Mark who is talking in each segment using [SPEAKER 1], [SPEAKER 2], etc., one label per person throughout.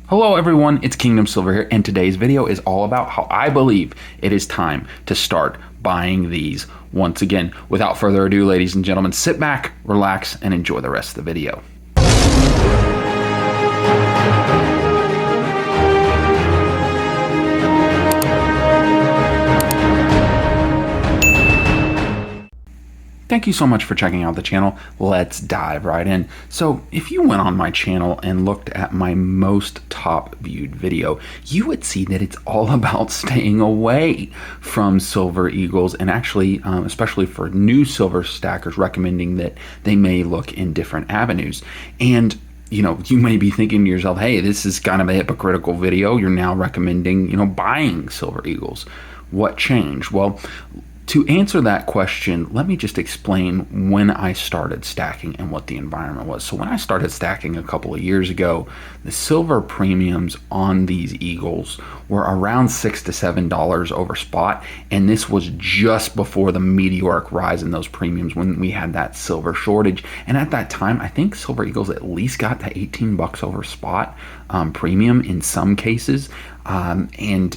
[SPEAKER 1] Hello everyone, it's Kingdom Silver here, and today's video is all about how I believe it is time to start buying these once again. Without further ado, ladies and gentlemen, sit back, relax, and enjoy the rest of the video. Thank you so much for checking out the channel. Let's dive right in. So if you went on my channel and looked at my most top viewed video, you would see that it's all about staying away from silver eagles, and actually, especially for new silver stackers, recommending that they may look in different avenues. And you know, you may be thinking to yourself, hey, this is kind of a hypocritical video. You're now recommending, buying silver eagles. What changed? Well, to answer that question, let me just explain when I started stacking and what the environment was. So when I started stacking a couple of years ago, the silver premiums on these eagles were around $6 to $7 over spot, and this was just before the meteoric rise in those premiums when we had that silver shortage. And at that time, I think silver eagles at least got to 18 bucks over spot premium in some cases, and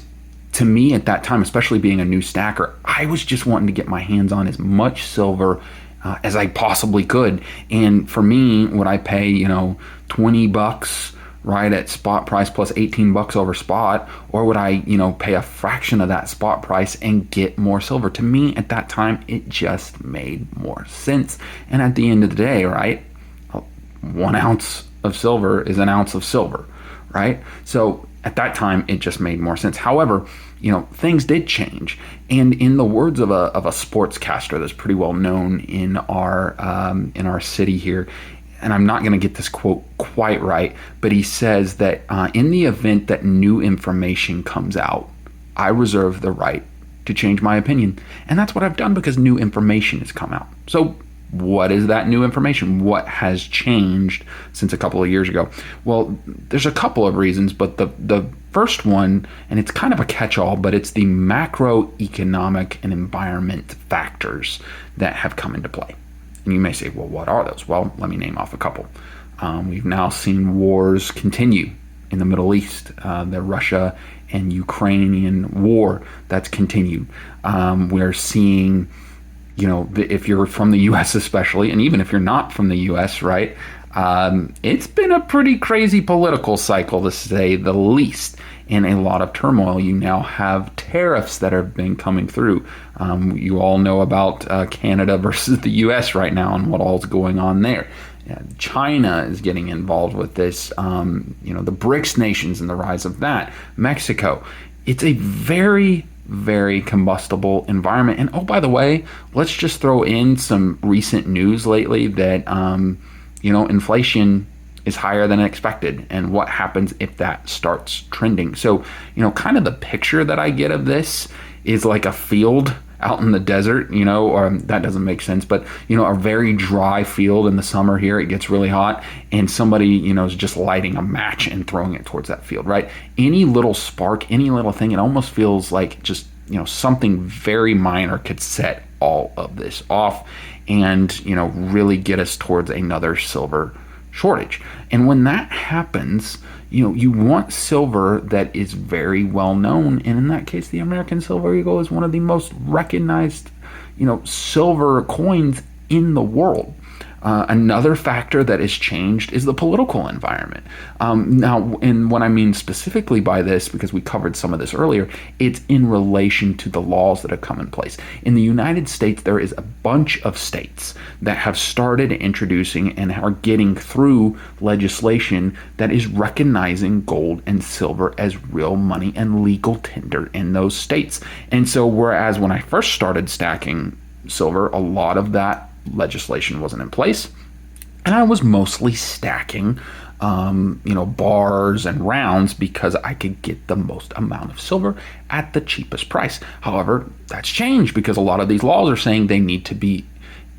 [SPEAKER 1] to me at that time, especially being a new stacker, I was just wanting to get my hands on as much silver as I possibly could. And for me, would I pay, 20 bucks right at spot price plus 18 bucks over spot, or would I, pay a fraction of that spot price and get more silver? To me at that time, it just made more sense. And at the end of the day, right, 1 ounce of silver is an ounce of silver, right? So at that time, it just made more sense. However, things did change. And in the words of a sportscaster that's pretty well known in our city here, and I'm not going to get this quote quite right, but he says that in the event that new information comes out, I reserve the right to change my opinion. And that's what I've done, because new information has come out. So what is that new information? What has changed since a couple of years ago? Well, there's a couple of reasons, but the first one, and it's kind of a catch-all, but it's the macroeconomic and environment factors that have come into play. And you may say, well, what are those? Well, let me name off a couple. We've now seen wars continue in the Middle East. The Russia and Ukrainian war, that's continued. We're seeing, if you're from the U.S. especially, and even if you're not from the U.S., right, it's been a pretty crazy political cycle, to say the least, and a lot of turmoil. You now have tariffs that have been coming through. You all know about Canada versus the U.S. right now and what all's going on there. China is getting involved with this, the BRICS nations and the rise of that. Mexico. It's a very combustible environment. And oh, by the way, let's just throw in some recent news lately that, inflation is higher than expected, and what happens if that starts trending. So, kind of the picture that I get of this is like a field out in the desert, or that doesn't make sense, but, a very dry field in the summer here. It gets really hot, and somebody, is just lighting a match and throwing it towards that field, right? Any little spark, any little thing, it almost feels like just, something very minor could set all of this off and, really get us towards another silver shortage. And when that happens, you want silver that is very well known, and in that case, the American Silver Eagle is one of the most recognized, silver coins in the world. Another factor that has changed is the political environment. Now, and what I mean specifically by this, because we covered some of this earlier, it's in relation to the laws that have come in place. In the United States, there is a bunch of states that have started introducing and are getting through legislation that is recognizing gold and silver as real money and legal tender in those states. And so, whereas when I first started stacking silver, a lot of that legislation wasn't in place, and I was mostly stacking bars and rounds because I could get the most amount of silver at the cheapest price. However, that's changed because a lot of these laws are saying they need to be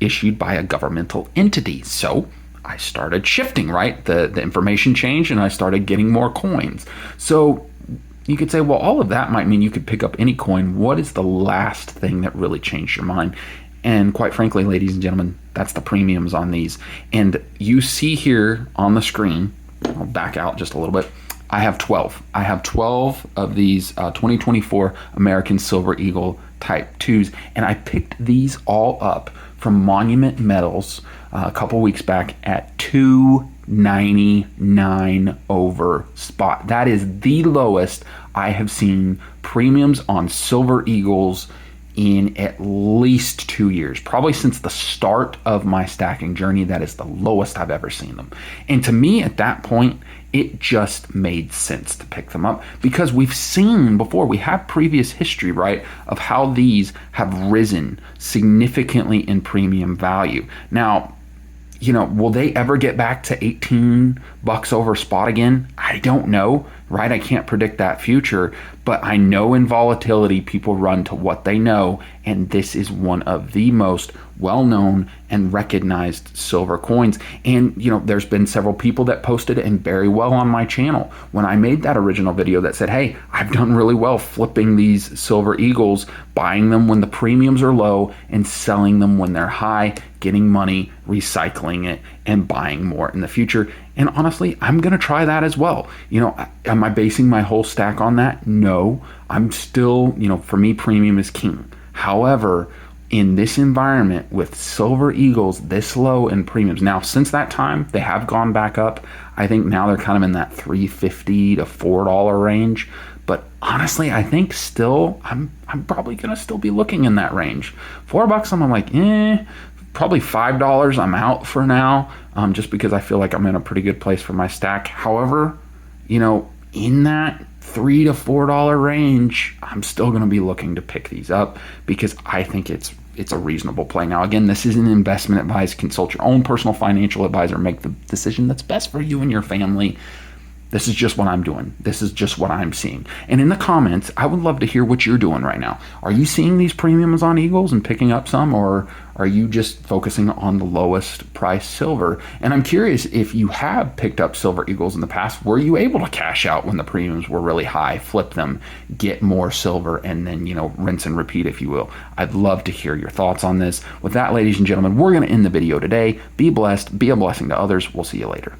[SPEAKER 1] issued by a governmental entity. So I started shifting, right? The information changed, and I started getting more coins. So you could say, well, all of that might mean you could pick up any coin. What is the last thing that really changed your mind? And quite frankly, ladies and gentlemen, that's the premiums on these. And you see here on the screen, I'll back out just a little bit, I have 12. I have 12 of these 2024 American Silver Eagle Type 2s, and I picked these all up from Monument Metals a couple weeks back at $299 over spot. That is the lowest I have seen premiums on Silver Eagles in at least 2 years, probably since the start of my stacking journey. That is the lowest I've ever seen them. And to me, at that point, it just made sense to pick them up because we've seen before, we have previous history, right, of how these have risen significantly in premium value. Now, you know, will they ever get back to 18 bucks over spot again? I don't know, right? I can't predict that future, but I know in volatility, people run to what they know, and this is one of the most well-known and recognized silver coins. And, you know, there's been several people that posted it and very well on my channel when I made that original video that said, hey, I've done really well flipping these Silver Eagles, buying them when the premiums are low and selling them when they're high, getting money, recycling it, and buying more in the future. And honestly, I'm going to try that as well. You know, am I basing my whole stack on that? No, I'm still, you know, for me, premium is king. However, in this environment with Silver Eagles this low in premiums, now since that time, they have gone back up. I think now they're kind of in that $3.50 to $4 range. But honestly, I think still, I'm probably going to still be looking in that range. $4, I'm like, probably $5 I'm out for now, just because I feel like I'm in a pretty good place for my stack. However, you know, in that $3 to $4 range, I'm still going to be looking to pick these up because I think it's a reasonable play. Now, again, this isn't investment advice. Consult your own personal financial advisor. Make the decision that's best for you and your family. This is just what I'm doing. This is just what I'm seeing. And in the comments, I would love to hear what you're doing right now. Are you seeing these premiums on Eagles and picking up some, or are you just focusing on the lowest price silver? And I'm curious, if you have picked up Silver Eagles in the past, were you able to cash out when the premiums were really high, flip them, get more silver, and then, you know, rinse and repeat, if you will? I'd love to hear your thoughts on this. With that, ladies and gentlemen, we're going to end the video today. Be blessed. Be a blessing to others. We'll see you later.